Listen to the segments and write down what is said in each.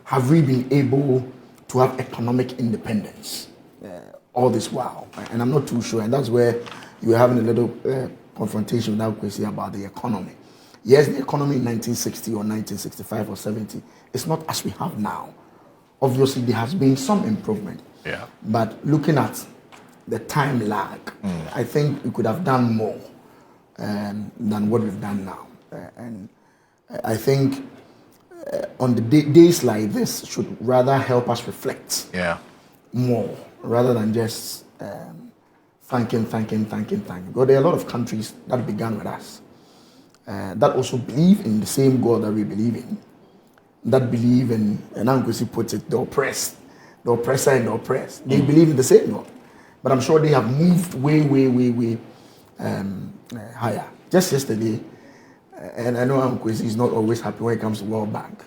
have we been able to have economic independence all this while? And I'm not too sure. And that's where you're having a little confrontation with that question about the economy. Yes, the economy in 1960 or 1965 or 70 is not as we have now. Obviously, there has been some improvement. Yeah. But looking at the time lag, I think we could have done more than what we've done now. And I think on the days like this should rather help us reflect more rather than just thanking. Because there are a lot of countries that began with us that also believe in the same God that we believe in, that believe in, and Kwesi puts it, the oppressed, the oppressor and the oppressed. They believe in the same God. But I'm sure they have moved way higher. Just yesterday, and I know Kwesi is not always happy when it comes to World Bank.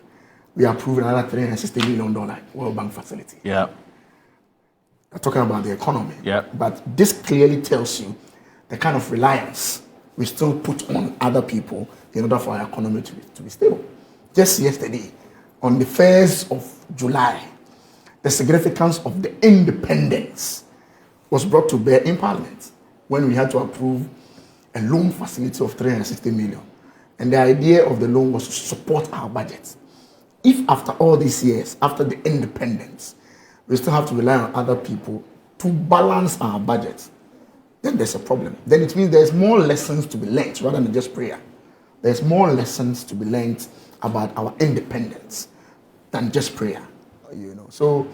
We approved another $360 million World Bank facility. Yeah. We're talking about the economy. Yeah. But this clearly tells you the kind of reliance we still put on other people in order for our economy to be stable. Just yesterday, on the 1st of July, the significance of the independence was brought to bear in Parliament when we had to approve a loan facility of $360 million. And the idea of the loan was to support our budget. If after all these years, after the independence, we still have to rely on other people to balance our budget, then there's a problem. Then it means there's more lessons to be learned rather than just prayer. There's more lessons to be learned about our independence than just prayer. So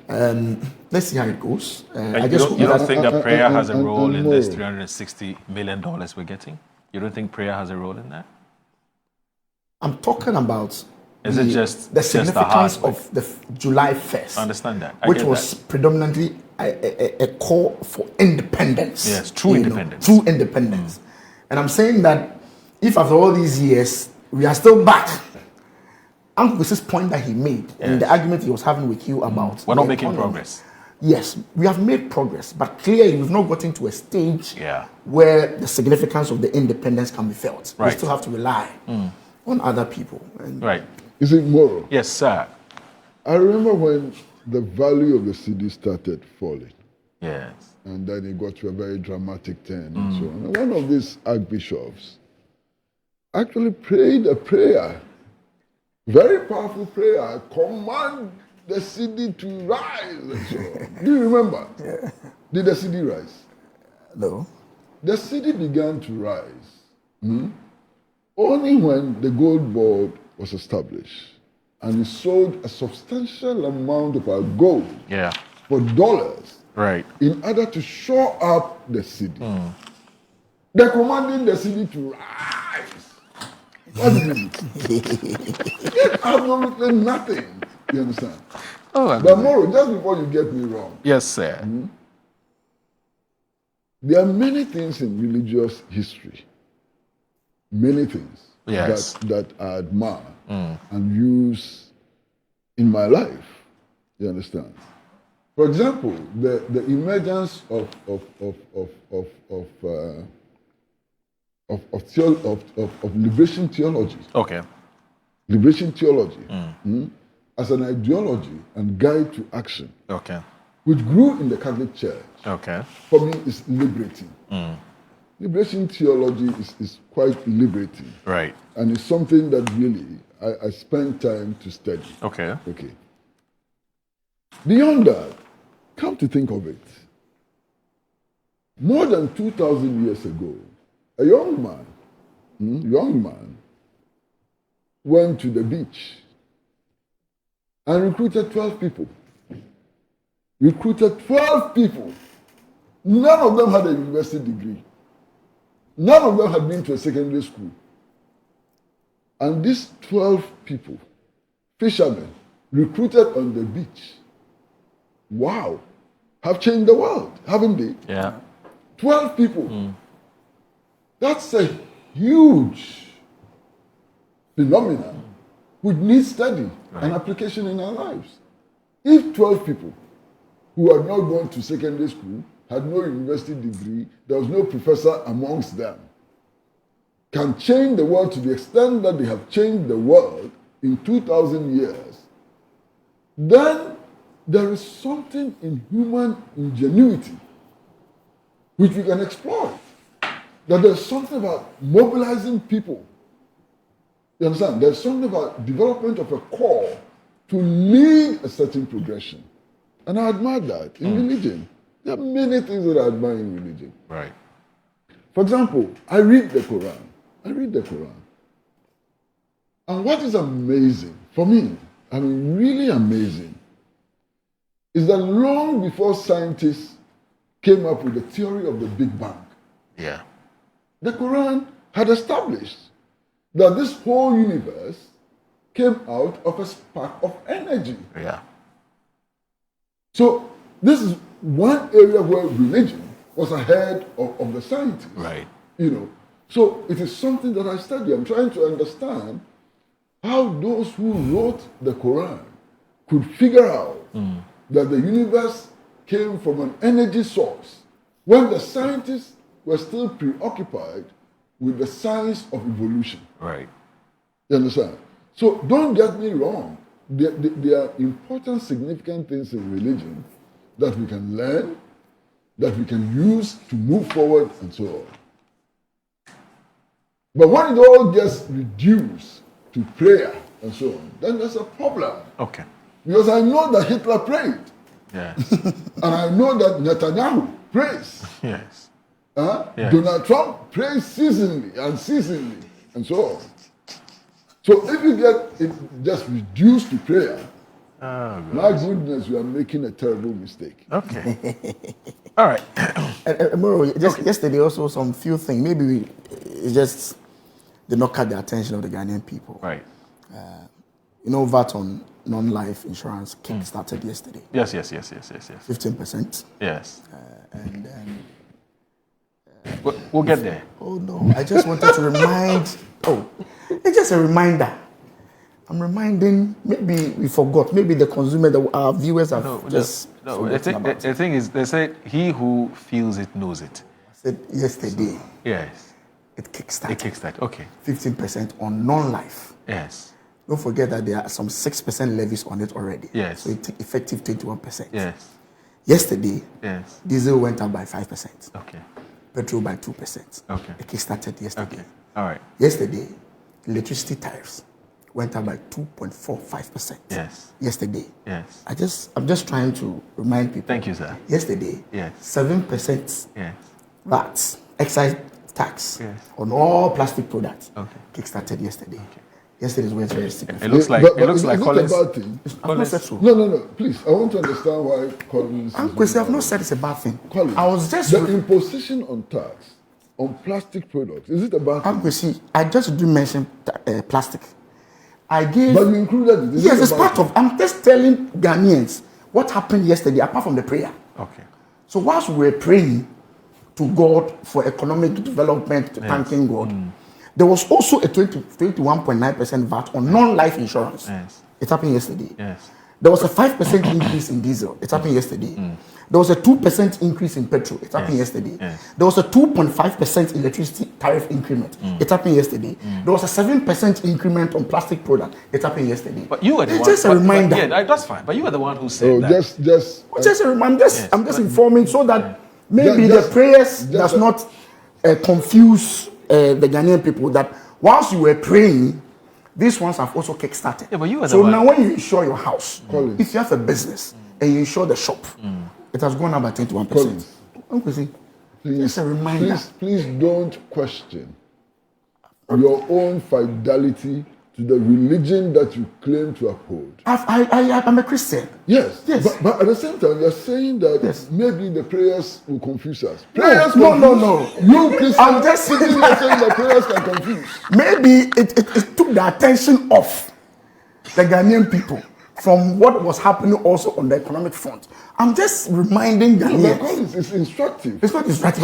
let's see how it goes. You don't think that prayer has a role in this $360 million we're getting? You don't think prayer has a role in that? I'm talking about Is it just the significance of the July 1st. I understand that. Which was predominantly a call for independence. Yes, true independence. True independence. And I'm saying that if after all these years, we are still back, Uncle Kwesi's point that he made in the argument he was having with you about we're not making progress. Yes, we have made progress, but clearly we've not gotten to a stage where the significance of the independence can be felt. Right. We still have to rely on other people. Right. Is it moral? Yes, sir. I remember when the value of the cedi started falling. Yes. And then it got to a very dramatic turn and so on. And one of these archbishops actually prayed a prayer, very powerful prayer, command the cedi to rise and so on. Do you remember? Yeah. Did the cedi rise? No. The cedi began to rise only when the gold board was established and it sold a substantial amount of our gold for dollars in order to shore up the cedi. They're commanding the cedi to rise. What is it? Absolutely nothing. You understand? But Moro, just before you get me wrong. Yes, sir. There are many things in religious history, many things that I admire and use in my life. You understand? For example, the emergence of liberation theology. Okay. Liberation theology as an ideology and guide to action. Okay. Which grew in the Catholic Church. Okay. For me, is liberating. Liberation theology is quite liberating. Right. And it's something that really I spend time to study. Okay. Okay. Beyond that, come to think of it, more than 2,000 years ago, a young man went to the beach and recruited 12 people. Recruited 12 people. None of them had a university degree. None of them had been to a secondary school. And these 12 people, fishermen, recruited on the beach, wow, have changed the world, haven't they? Yeah. 12 people. That's a huge phenomenon which needs study and application in our lives. If 12 people who had not gone to secondary school, had no university degree, there was no professor amongst them, can change the world to the extent that they have changed the world in 2,000 years, then there is something in human ingenuity which we can exploit. That there's something about mobilizing people. You understand? There's something about development of a core to lead a certain progression. And I admire that in religion. There are many things that I admire in religion. Right. For example, I read the Quran. And what is amazing, for me, really amazing, is that long before scientists came up with the theory of the Big Bang, the Quran had established that this whole universe came out of a spark of energy. So this is one area where religion was ahead of the scientists. Right. So it is something that I study. I'm trying to understand how those who wrote the Quran could figure out that the universe came from an energy source when the scientists were still preoccupied with the science of evolution. Right. You understand? So don't get me wrong. There are important, significant things in religion that we can learn, that we can use to move forward, and so on. But when it all gets reduced to prayer and so on, then there's a problem. Okay. Because I know that Hitler prayed. Yes. And I know that Netanyahu prays. Yes. Yes. Donald Trump prays seasonally, and so on. So if you get it just reduced to prayer, my goodness, you are making a terrible mistake. Okay. All right. Moro, just yesterday also some few things. Maybe it just did not catch the attention of the Ghanaian people. Right. VAT on non-life insurance started yesterday. Yes. 15%. Yes. And then... we'll get there. Oh, no. I just wanted to remind... it's just a reminder. I'm reminding, maybe we forgot, maybe the consumer, our viewers have the thing is, they say, he who feels it knows it. I said yesterday. Yes. It kickstarted. Okay. 15% on non-life. Yes. Don't forget that there are some 6% levies on it already. Yes. So it's effective 21%. Yes. Yesterday, yes, diesel went up by 5%. Okay. Petrol by 2%. Okay. It kickstarted yesterday. Okay. All right. Yesterday, electricity tariffs went up by 2.45%. Yes. Yesterday. Yes. I'm just trying to remind people. Thank you, sir. Yesterday, yes, 7% yes, VAT, excise tax, yes, on all plastic products. Okay. Kickstarted yesterday. Okay. Yesterday was very significant. It looks like but it looks like Collins. I've not said so. No. Please, I want to understand why Collins. Kwesi, I've not said it's a bad thing. Collins, I was just the imposition on tax on plastic products. Is it a bad thing? Kwesi, I just didn't mention plastic. I gave. But you included it. Yes, it's part of. I'm just telling Ghanaians what happened yesterday, apart from the prayer. Okay. So whilst we were praying to God for economic development, thanking God, there was also a 21.9% VAT on non-life insurance. Yes. It happened yesterday. Yes. There was a 5% increase in diesel. It happened yesterday. There was a 2% increase in petrol. It happened yesterday. Yes. There was a 2.5% electricity tariff increment. It happened yesterday. There was a 7% increment on plastic products. It happened yesterday. But you were the one. Just a reminder. Yeah, that's fine. But you were the one who said that. Just a reminder. I'm just informing so that maybe the prayers does not confuse the Ghanaian people that whilst you were praying, these ones have also kick-started. Yeah, but you were so now when you insure your house, if you have a business and you insure the shop, it has gone up by 21%. Please, just a reminder. Please don't question your own fidelity to the religion that you claim to uphold. I'm a Christian. Yes. But at the same time, you're saying that maybe the prayers will confuse us. Prayers no. You Christians, I'm just saying that prayers can confuse. Maybe it took the attention off the Ghanaian people from what was happening also on the economic front. I'm just reminding Ghanaians. It's instructive. It's not instructive.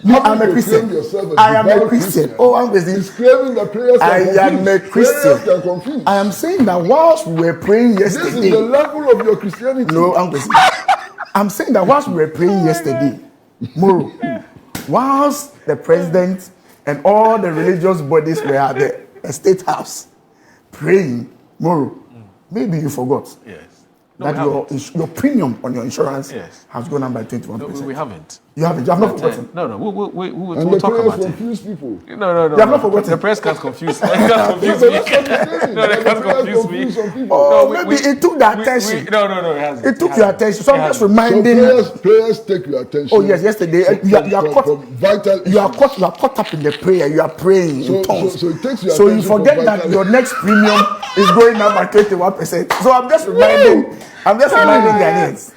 I'm a Christian. I am a Christian. I'm claiming that prayers am a Christian. Can confuse. I am saying that whilst we were praying yesterday. This is the level of your Christianity. No, I'm saying that whilst we were praying yesterday, Moro, whilst the president and all the religious bodies were at the state house praying, Moro, maybe you forgot Yes. that your premium on your insurance Yes. has gone up by 21%. No, we haven't. You haven't. You have not forgotten. No. We'll And the talk prayers about it. confuse people. No. You have not forgotten. The press can't confuse. They can't confuse me. No, they can't confuse me. Some people. Oh, maybe it took the attention. No, it hasn't. It took your attention. So I'm just So reminding. prayers take your attention. Oh yes, yesterday you are caught. From vital You are issues. caught up in the prayer. You are praying in tongues. So it takes your So you attention forget from that vital your next premium is going up by 21%. So I'm just reminding Ghanaians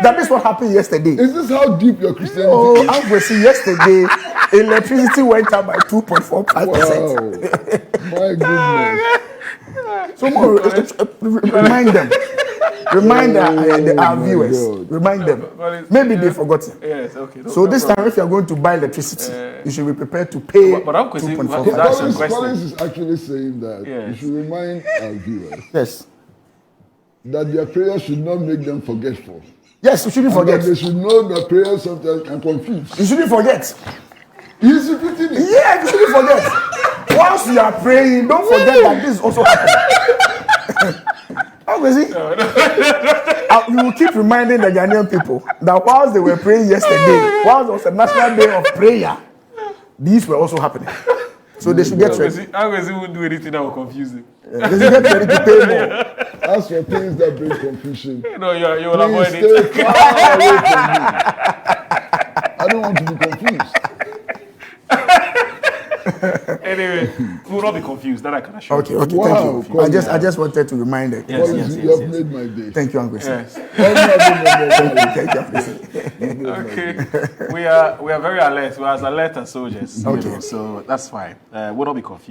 that this is what happened yesterday. Is this how deep your Christianity Oh, is? Kwesi, yesterday electricity went up by 2.45%. Wow. My goodness. So more, remind them. Remind our my viewers. God. Remind them. Maybe they forgot it. Yes, okay. So this time, if you are going to buy electricity, you should be prepared to pay But I'm Kwesi, 2.45%. that's a question. Collins is actually saying that you Yes. should remind our viewers Yes. that their prayers should not make them forgetful. Yes, you shouldn't And that forget. they should know that prayers sometimes can confuse. You shouldn't forget. He's repeating it. Yeah, you shouldn't forget. Once you are praying, don't forget that this is also happening. How is it? You will keep reminding the Ghanaian people that whilst they were praying yesterday, whilst it was a national day of prayer, these were also happening. So they should get ready. Kwesi won't do anything that will confuse him. They should get ready to pay more. As for things that bring confusion, No, you will please avoid stay it. far away from me. I don't want to be confused. Anyway, we will not be confused. That I can assure you. Okay, Wow, thank you. I just wanted to remind them. Yes, Collins, yes, you yes, have yes. made my day. Thank you, Kwesi. Yes. Thank you, Kwesi. Okay. We are very alert. We are as alert as soldiers. Okay. So that's fine. We'll not be confused.